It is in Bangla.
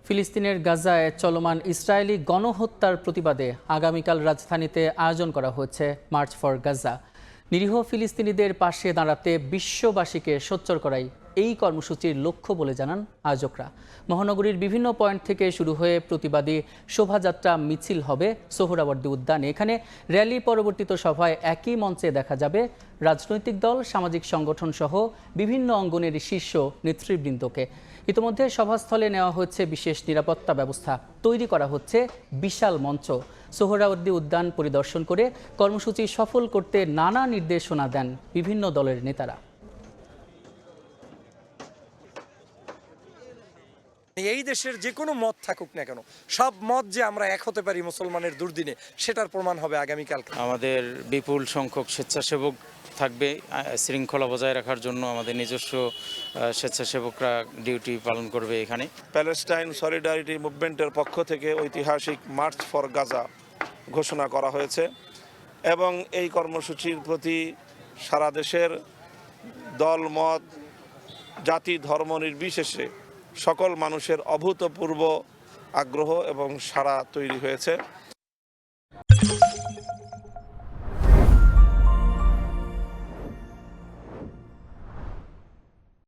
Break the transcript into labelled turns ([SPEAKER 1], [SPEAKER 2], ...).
[SPEAKER 1] ফিলিস্তিনের গাজায় চলমান ইসরায়েলি গণহত্যার প্রতিবাদে আগামীকাল রাজধানীতে আয়োজন করা হচ্ছে মার্চ ফর গাজা। নিরীহ ফিলিস্তিনিদের পাশে দাঁড়াতে বিশ্ববাসীকে সোচ্চার করাই এই কর্মসূচির লক্ষ্য বলে জানান আয়োজকরা। মহানগরীর বিভিন্ন পয়েন্ট থেকে শুরু হয়ে প্রতিবাদী শোভাযাত্রা মিছিল হবে সোহরাওয়ার্দী উদ্যানে। এখানে র্যালি পরবর্তীত সভায় একই মঞ্চে দেখা যাবে রাজনৈতিক দল, সামাজিক সংগঠন সহ বিভিন্ন অঙ্গনের শীর্ষ নেতৃবৃন্দকে। ইতিমধ্যে সভাস্থলে নেওয়া হচ্ছে বিশেষ নিরাপত্তা ব্যবস্থা, তৈরি করা হচ্ছে বিশাল মঞ্চ। সোহরাওয়ার্দী উদ্যান পরিদর্শন করে কর্মসূচি সফল করতে নানা নির্দেশনা দেন বিভিন্ন দলের নেতারা।
[SPEAKER 2] এই দেশের যে কোনো মত থাকুক না কেন, সব মত যে আমরা এক হতে পারি মুসলমানের দুর্দিনে, সেটার প্রমাণ হবে আগামীকাল।
[SPEAKER 3] আমাদের বিপুল সংখ্যক স্বেচ্ছাসেবক থাকবে শৃঙ্খলা বজায় রাখার জন্য। আমাদের নিজস্ব স্বেচ্ছাসেবকরা ডিউটি পালন করবে এখানে।
[SPEAKER 4] প্যালেস্টাইন সলিডারিটি মুভমেন্টের পক্ষ থেকে ঐতিহাসিক মার্চ ফর গাজা ঘোষণা করা হয়েছে এবং এই কর্মসূচির প্রতি সারা দেশের দল, মত, জাতি, ধর্ম নির্বিশেষে সকল মানুষের অভূতপূর্ব আগ্রহ এবং সাড়া তৈরি হয়েছে।